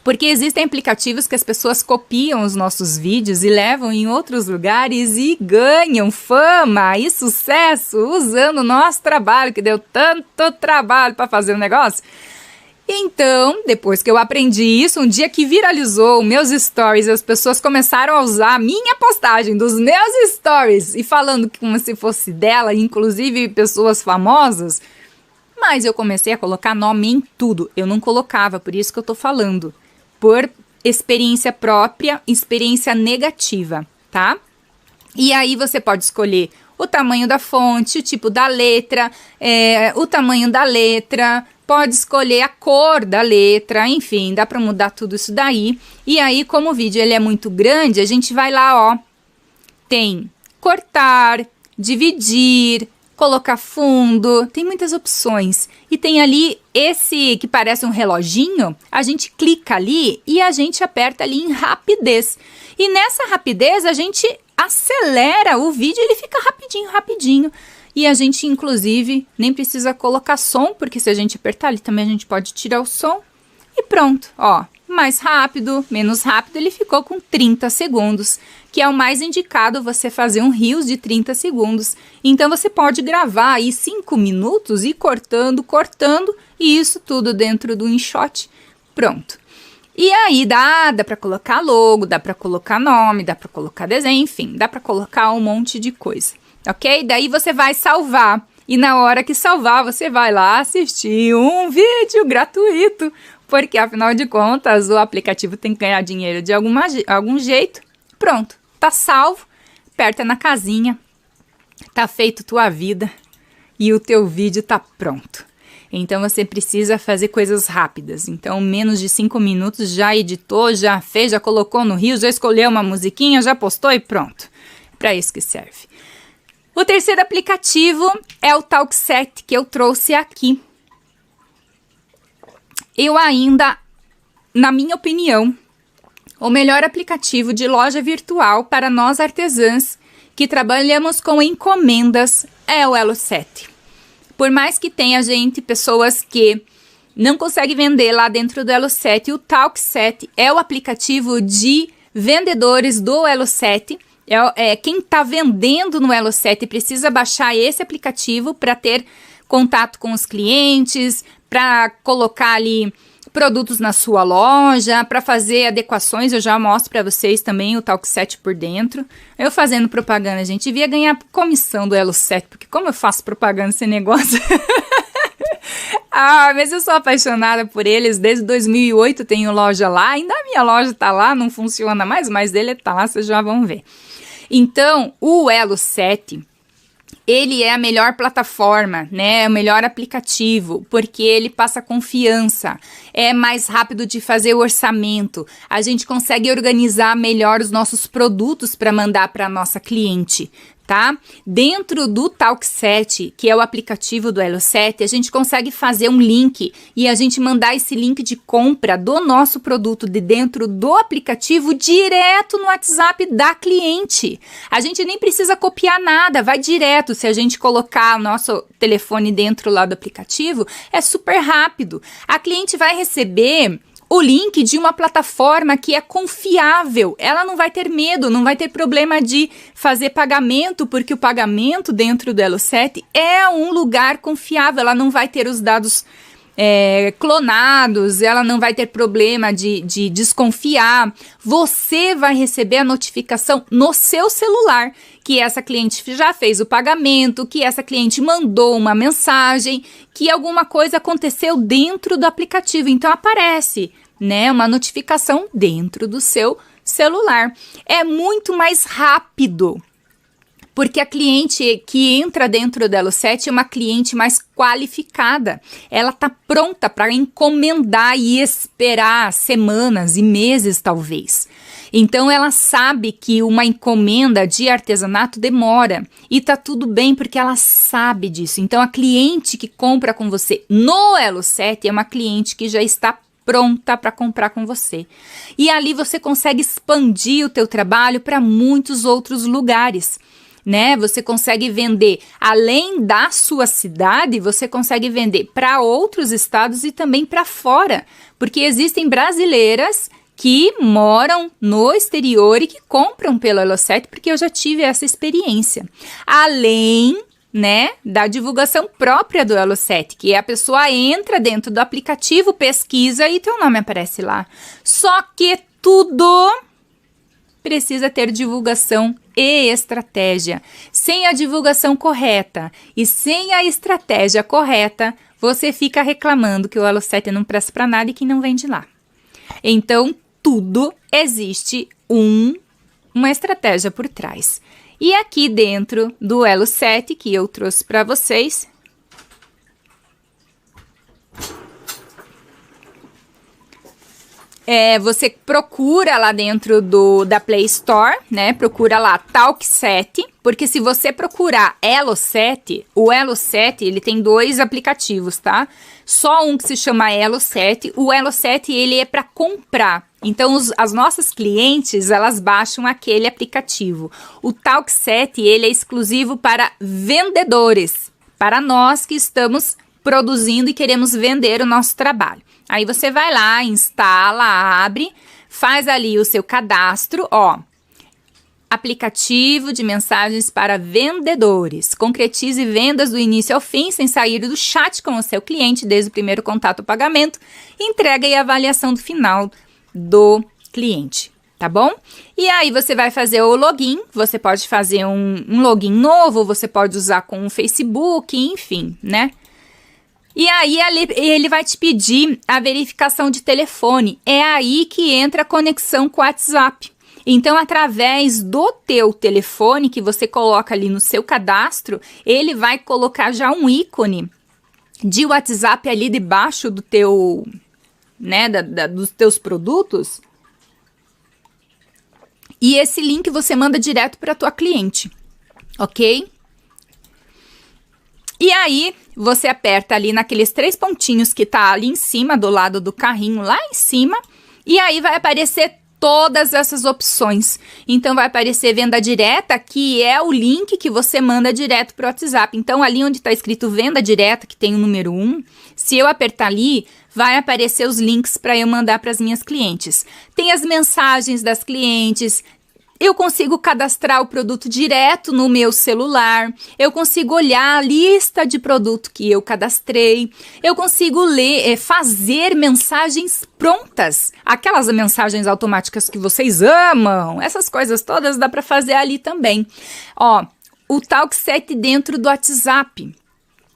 Porque existem aplicativos que as pessoas copiam os nossos vídeos e levam em outros lugares e ganham fama e sucesso usando o nosso trabalho, que deu tanto trabalho para fazer o negócio. Então, depois que eu aprendi isso, um dia que viralizou meus stories, as pessoas começaram a usar a minha postagem dos meus stories e falando como se fosse dela, inclusive pessoas famosas. Mas eu comecei a colocar nome em tudo. Eu não colocava, por isso que eu tô falando. Por experiência própria, experiência negativa, tá? E aí você pode escolher o tamanho da fonte, o tipo da letra, o tamanho da letra, pode escolher a cor da letra, enfim, dá para mudar tudo isso daí. E aí, como o vídeo ele é muito grande, a gente vai lá, ó, tem cortar, dividir, colocar fundo, tem muitas opções. E tem ali esse que parece um reloginho, a gente clica ali e a gente aperta ali em rapidez. E nessa rapidez a gente acelera o vídeo, ele fica rapidinho. E a gente, inclusive, nem precisa colocar som, porque se a gente apertar ali também a gente pode tirar o som. E pronto, ó, mais rápido, menos rápido, ele ficou com 30 segundos, que é o mais indicado você fazer um Reels de 30 segundos. Então, você pode gravar aí 5 minutos e ir cortando, e isso tudo dentro do InShot. Pronto. E aí, dá para colocar logo, dá para colocar nome, dá para colocar desenho, enfim, dá para colocar um monte de coisa. Ok? Daí você vai salvar. E na hora que salvar, você vai lá assistir um vídeo gratuito. Porque, afinal de contas, o aplicativo tem que ganhar dinheiro de algum jeito. Pronto, tá salvo. Aperta na casinha. Tá feito tua vida. E o teu vídeo tá pronto. Então você precisa fazer coisas rápidas. Então, menos de 5 minutos já editou, já fez, já colocou no Rio, já escolheu uma musiquinha, já postou e pronto. Para isso que serve. O terceiro aplicativo é o Talkset, que eu trouxe aqui. Eu ainda, na minha opinião, o melhor aplicativo de loja virtual para nós artesãs que trabalhamos com encomendas é o Elo7. Por mais que tenha pessoas que não conseguem vender lá dentro do Elo7, o Talkset é o aplicativo de vendedores do Elo7. Quem está vendendo no Elo7 precisa baixar esse aplicativo para ter contato com os clientes, para colocar ali produtos na sua loja, para fazer adequações. Eu já mostro para vocês também o Talkset por dentro. Eu fazendo propaganda, gente, devia ganhar comissão do Elo7, porque como eu faço propaganda nesse negócio... mas eu sou apaixonada por eles, desde 2008 tenho loja lá, ainda a minha loja tá lá, não funciona mais, mas dele tá lá, vocês já vão ver. Então, o Elo7, ele é a melhor plataforma, né? É o melhor aplicativo, porque ele passa confiança, é mais rápido de fazer o orçamento, a gente consegue organizar melhor os nossos produtos para mandar para a nossa cliente, tá? Dentro do Talkset, que é o aplicativo do Elo7, a gente consegue fazer um link e a gente mandar esse link de compra do nosso produto de dentro do aplicativo direto no WhatsApp da cliente. A gente nem precisa copiar nada, vai direto. Se a gente colocar o nosso telefone dentro lá do aplicativo, é super rápido. A cliente vai receber o link de uma plataforma que é confiável. Ela não vai ter medo, não vai ter problema de fazer pagamento, porque o pagamento dentro do Elo7 é um lugar confiável. Ela não vai ter os dados clonados, ela não vai ter problema de desconfiar. Você vai receber a notificação no seu celular que essa cliente já fez o pagamento, que essa cliente mandou uma mensagem, que alguma coisa aconteceu dentro do aplicativo. Então aparece, né, uma notificação dentro do seu celular. É muito mais rápido, porque a cliente que entra dentro do Elo7 é uma cliente mais qualificada. Ela está pronta para encomendar e esperar semanas e meses, talvez. Então, ela sabe que uma encomenda de artesanato demora. E tá tudo bem, porque ela sabe disso. Então, a cliente que compra com você no Elo7 é uma cliente que já está pronta para comprar com você. E ali você consegue expandir o teu trabalho para muitos outros lugares, né? Você consegue vender além da sua cidade, você consegue vender para outros estados e também para fora, porque existem brasileiras que moram no exterior e que compram pelo Elo7, porque eu já tive essa experiência. Além, né, da divulgação própria do Elo7, que a pessoa entra dentro do aplicativo, pesquisa e teu nome aparece lá. Só que tudo precisa ter divulgação e estratégia. Sem a divulgação correta e sem a estratégia correta, você fica reclamando que o Elo7 não presta para nada e que não vende lá. Então, tudo existe uma estratégia por trás. E aqui dentro do Elo7, que eu trouxe para vocês, você procura lá dentro da Play Store, né? Procura lá Talkset, porque se você procurar Elo7, o Elo7, ele tem 2 aplicativos, tá? Só um que se chama Elo7. O Elo7, ele é para comprar. Então, as nossas clientes, elas baixam aquele aplicativo. O Talkset, ele é exclusivo para vendedores, para nós que estamos produzindo e queremos vender o nosso trabalho. Aí você vai lá, instala, abre, faz ali o seu cadastro, aplicativo de mensagens para vendedores. Concretize vendas do início ao fim, sem sair do chat com o seu cliente, desde o primeiro contato ao pagamento, entrega e avaliação do final do cliente, tá bom? E aí você vai fazer o login, você pode fazer um login novo, você pode usar com o Facebook, enfim, né? E aí ele vai te pedir a verificação de telefone. É aí que entra a conexão com o WhatsApp. Então, através do teu telefone que você coloca ali no seu cadastro, ele vai colocar já um ícone de WhatsApp ali debaixo do teu, né, dos teus produtos. E esse link você manda direto para tua cliente, ok? E aí, você aperta ali naqueles 3 pontinhos que tá ali em cima, do lado do carrinho, lá em cima, e aí vai aparecer todas essas opções. Então, vai aparecer venda direta, que é o link que você manda direto para o WhatsApp. Então, ali onde está escrito venda direta, que tem o número 1, se eu apertar ali, vai aparecer os links para eu mandar para as minhas clientes. Tem as mensagens das clientes. Eu consigo cadastrar o produto direto no meu celular, eu consigo olhar a lista de produto que eu cadastrei, eu consigo ler, fazer mensagens prontas, aquelas mensagens automáticas que vocês amam, essas coisas todas dá para fazer ali também. Ó, o Talk7 dentro do WhatsApp,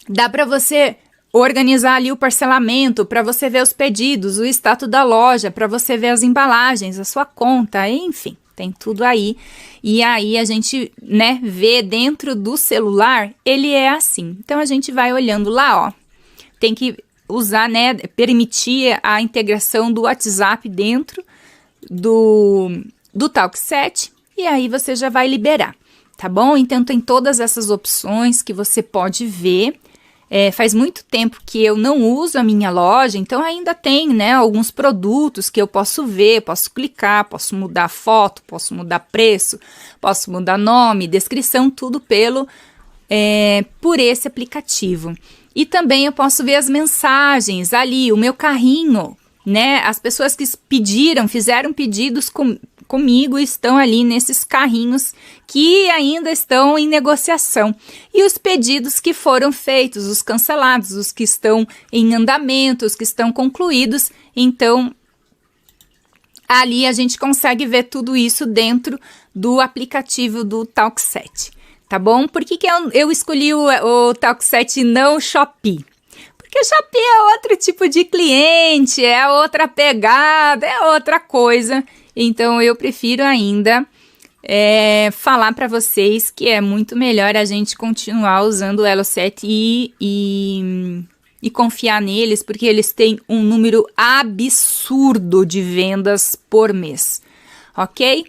dá para você organizar ali o parcelamento, para você ver os pedidos, o status da loja, para você ver as embalagens, a sua conta, enfim. Tem tudo aí, e aí a gente, né, vê dentro do celular, ele é assim. Então, a gente vai olhando lá, ó, tem que usar, né, permitir a integração do WhatsApp dentro do Talk7, e aí você já vai liberar, tá bom? Então, tem todas essas opções que você pode ver. Faz muito tempo que eu não uso a minha loja, então ainda tem, né, alguns produtos que eu posso ver, posso clicar, posso mudar foto, posso mudar preço, posso mudar nome, descrição, tudo por esse aplicativo. E também eu posso ver as mensagens ali, o meu carrinho, né, as pessoas que fizeram pedidos comigo estão ali nesses carrinhos que ainda estão em negociação. E os pedidos que foram feitos, os cancelados, os que estão em andamento, os que estão concluídos. Então, ali a gente consegue ver tudo isso dentro do aplicativo do Talk7, tá bom? Por que eu escolhi o Talk7 e não o Shopee? Porque o Shopee é outro tipo de cliente, é outra pegada, é outra coisa. Então, eu prefiro ainda falar para vocês que é muito melhor a gente continuar usando o Elo7 e confiar neles, porque eles têm um número absurdo de vendas por mês, ok?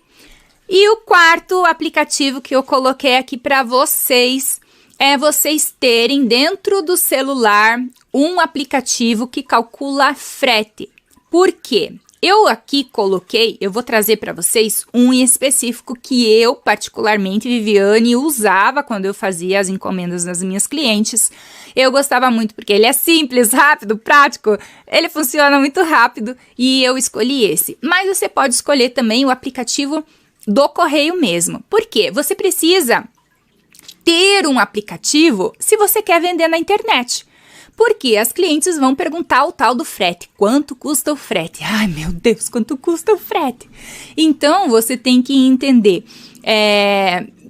E o quarto aplicativo que eu coloquei aqui para vocês é vocês terem dentro do celular um aplicativo que calcula frete. Por quê? Eu aqui coloquei, eu vou trazer para vocês um em específico que eu, particularmente, Viviane, usava quando eu fazia as encomendas das minhas clientes. Eu gostava muito porque ele é simples, rápido, prático, ele funciona muito rápido e eu escolhi esse. Mas você pode escolher também o aplicativo do correio mesmo. Por quê? Você precisa ter um aplicativo se você quer vender na internet. Porque as clientes vão perguntar o tal do frete. Quanto custa o frete? Ai, meu Deus, quanto custa o frete? Então, você tem que entender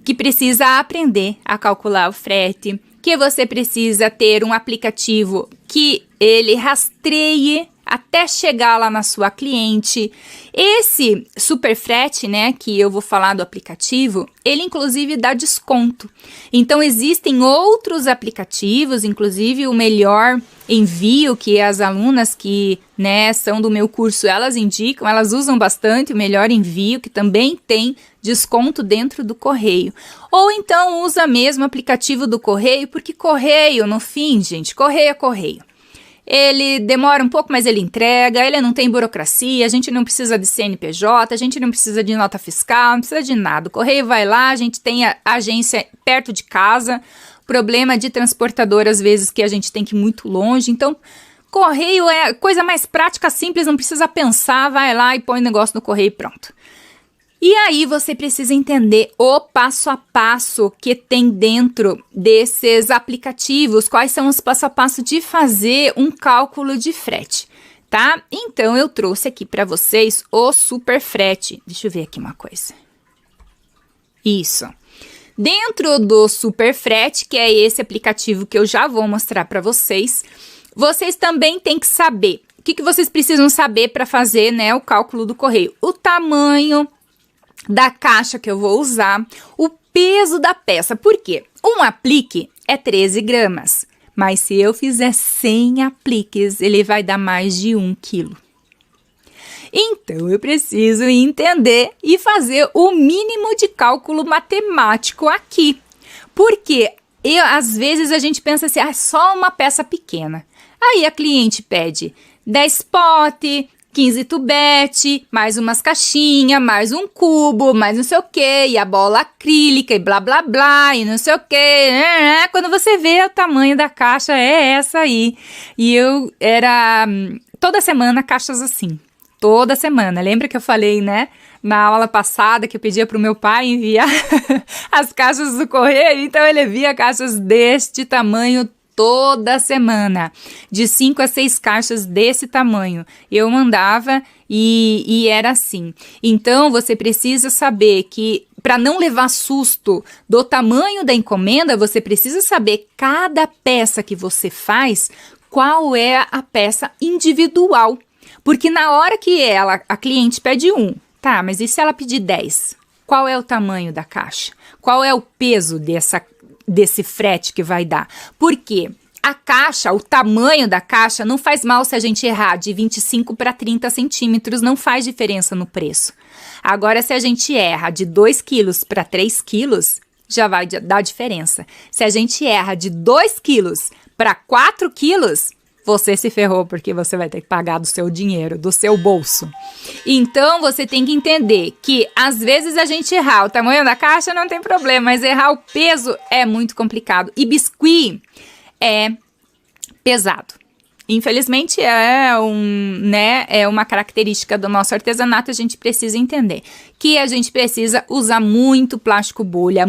que precisa aprender a calcular o frete, que você precisa ter um aplicativo que ele rastreie até chegar lá na sua cliente. Esse Superfrete, né, que eu vou falar do aplicativo, ele inclusive dá desconto. Então, existem outros aplicativos, inclusive o Melhor Envio, que as alunas que, né, são do meu curso, elas indicam, elas usam bastante o Melhor Envio, que também tem desconto dentro do correio. Ou então, usa mesmo o aplicativo do correio, porque correio, no fim, gente, correio é correio. Ele demora um pouco, mas ele entrega, ele não tem burocracia, a gente não precisa de CNPJ, a gente não precisa de nota fiscal, não precisa de nada. O correio vai lá, a gente tem a agência perto de casa, problema de transportador às vezes que a gente tem que ir muito longe, então correio é coisa mais prática, simples, não precisa pensar, vai lá e põe o negócio no correio e pronto. E aí você precisa entender o passo a passo que tem dentro desses aplicativos, quais são os passo a passo de fazer um cálculo de frete, tá? Então, eu trouxe aqui para vocês o Superfrete. Deixa eu ver aqui uma coisa. Isso. Dentro do Superfrete, que é esse aplicativo que eu já vou mostrar para vocês, vocês também têm que saber. O que vocês precisam saber para fazer, né, o cálculo do correio? O tamanho da caixa que eu vou usar, o peso da peça. Por quê? Um aplique é 13 gramas, mas se eu fizer 100 apliques, ele vai dar mais de 1 quilo. Então, eu preciso entender e fazer o mínimo de cálculo matemático aqui. Porque às vezes a gente pensa assim, só uma peça pequena. Aí a cliente pede 10 pote, 15 tubete, mais umas caixinhas, mais um cubo, mais não sei o que, e a bola acrílica, e blá, blá, blá, e não sei o que. Quando você vê o tamanho da caixa, é essa aí. E eu era toda semana caixas assim. Toda semana. Lembra que eu falei, né? Na aula passada que eu pedia para o meu pai enviar as caixas do correio. Então ele envia caixas deste tamanho toda semana. De 5 a 6 caixas desse tamanho. Eu mandava e era assim. Então você precisa saber que para não levar susto do tamanho da encomenda, você precisa saber cada peça que você faz, qual é a peça individual. Porque na hora que a cliente pede 1, tá, mas e se ela pedir 10? Qual é o tamanho da caixa? Qual é o peso desse frete que vai dar? Porque a caixa, o tamanho da caixa, não faz mal se a gente errar de 25 para 30 centímetros, não faz diferença no preço. Agora, se a gente erra de 2 quilos para 3 quilos, já vai dar diferença. Se a gente erra de 2 quilos para 4 quilos, você se ferrou, porque você vai ter que pagar do seu dinheiro, do seu bolso. Então, você tem que entender que, às vezes, a gente errar o tamanho da caixa não tem problema, mas errar o peso é muito complicado. E biscuit é pesado. Infelizmente, é uma característica do nosso artesanato, a gente precisa entender que a gente precisa usar muito plástico bolha,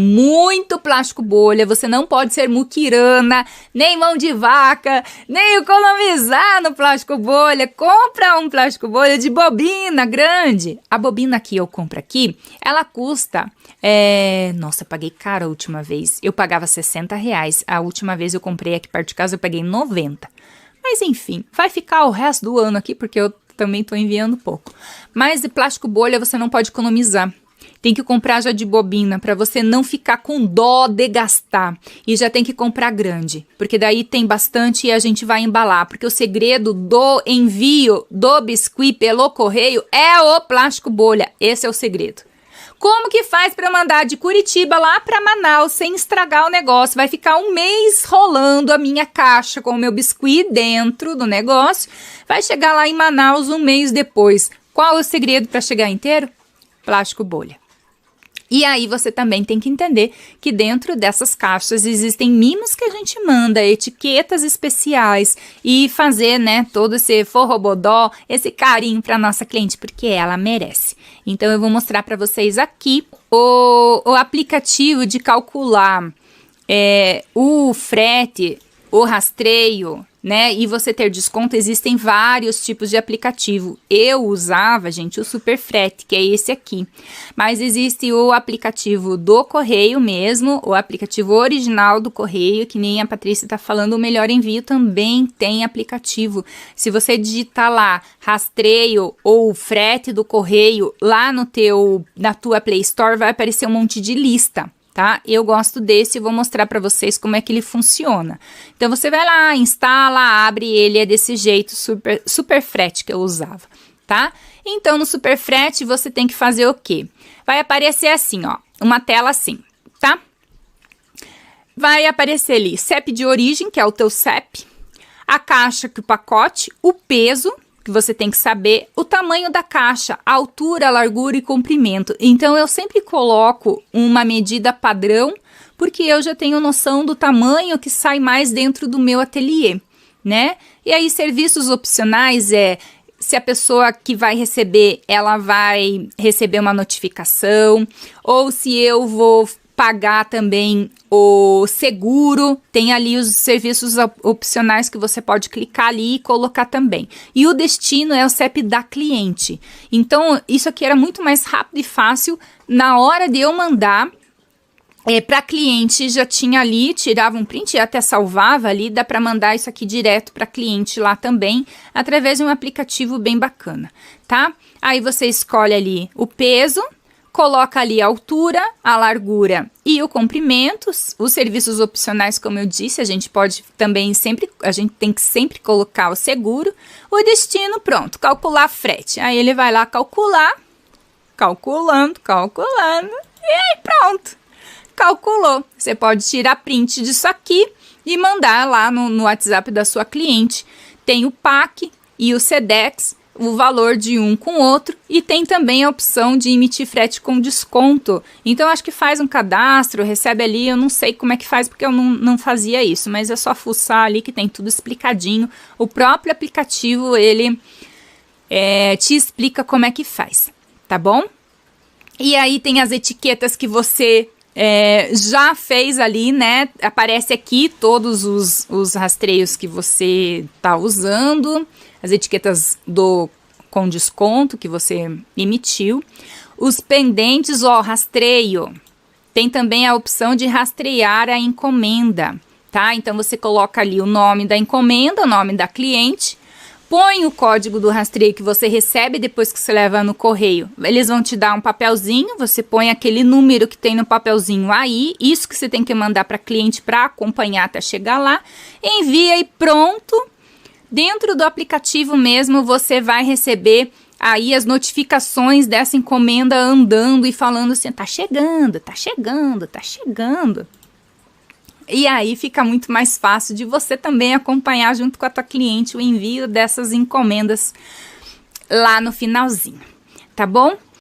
você não pode ser muquirana, nem mão de vaca, nem economizar no plástico bolha, compra um plástico bolha de bobina grande. A bobina que eu compro aqui, ela custa, nossa, eu paguei caro a última vez, eu pagava R$60, a última vez eu comprei aqui perto de casa, eu paguei 90. Mas enfim, vai ficar o resto do ano aqui, porque eu também estou enviando pouco. Mas de plástico bolha você não pode economizar. Tem que comprar já de bobina, para você não ficar com dó de gastar. E já tem que comprar grande, porque daí tem bastante e a gente vai embalar. Porque o segredo do envio do biscuit pelo correio é o plástico bolha. Esse é o segredo. Como que faz para mandar de Curitiba lá para Manaus sem estragar o negócio? Vai ficar um mês rolando a minha caixa com o meu biscuit dentro do negócio. Vai chegar lá em Manaus um mês depois. Qual é o segredo para chegar inteiro? Plástico bolha. E aí você também tem que entender que dentro dessas caixas existem mimos que a gente manda, etiquetas especiais e fazer, né, todo esse forrobodó, esse carinho para nossa cliente, porque ela merece. Então eu vou mostrar para vocês aqui o aplicativo de calcular o frete, o rastreio, né? E você ter desconto, existem vários tipos de aplicativo. Eu usava, gente, o Superfrete, que é esse aqui. Mas existe o aplicativo do Correio mesmo, o aplicativo original do Correio, que nem a Patrícia tá falando, o Melhor Envio também tem aplicativo. Se você digitar lá rastreio ou frete do Correio lá na tua Play Store, vai aparecer um monte de lista. Tá? Eu gosto desse e vou mostrar para vocês como é que ele funciona. Então, você vai lá, instala, abre, ele é desse jeito, Superfrete que eu usava, tá? Então, no Superfrete, você tem que fazer o quê? Vai aparecer assim, ó, uma tela assim, tá? Vai aparecer ali CEP de origem, que é o teu CEP, a caixa, que o pacote, o peso, que você tem que saber, o tamanho da caixa, a altura, largura e comprimento. Então, eu sempre coloco uma medida padrão, porque eu já tenho noção do tamanho que sai mais dentro do meu ateliê, né? E aí, serviços opcionais se a pessoa que vai receber, ela vai receber uma notificação, ou se eu vou pagar também o seguro, tem ali os serviços opcionais que você pode clicar ali e colocar também. E o destino é o CEP da cliente. Então, isso aqui era muito mais rápido e fácil. Na hora de eu mandar para a cliente, já tinha ali, tirava um print e até salvava ali, dá para mandar isso aqui direto para cliente lá também, através de um aplicativo bem bacana, tá? Aí você escolhe ali o peso, coloca ali a altura, a largura e o comprimento. Os serviços opcionais, como eu disse, a gente tem que sempre colocar o seguro. O destino, pronto, calcular frete. Aí ele vai lá calcular, calculando, e aí pronto, calculou. Você pode tirar print disso aqui e mandar lá no WhatsApp da sua cliente. Tem o PAC e o SEDEX, o valor de um com o outro, e tem também a opção de emitir frete com desconto. Então, acho que faz um cadastro, recebe ali, eu não sei como é que faz, porque eu não fazia isso, mas é só fuçar ali que tem tudo explicadinho. O próprio aplicativo, ele te explica como é que faz, tá bom? E aí tem as etiquetas que você já fez ali, né? Aparece aqui todos os rastreios que você tá usando, as etiquetas com desconto que você emitiu, os pendentes, rastreio. Tem também a opção de rastrear a encomenda, tá? Então você coloca ali o nome da encomenda, o nome da cliente, põe o código do rastreio que você recebe depois que você leva no correio. Eles vão te dar um papelzinho, você põe aquele número que tem no papelzinho aí, isso que você tem que mandar para a cliente para acompanhar até chegar lá, envia e pronto. Dentro do aplicativo mesmo, você vai receber aí as notificações dessa encomenda andando e falando assim, tá chegando, tá chegando, tá chegando. E aí fica muito mais fácil de você também acompanhar junto com a tua cliente o envio dessas encomendas lá no finalzinho, tá bom?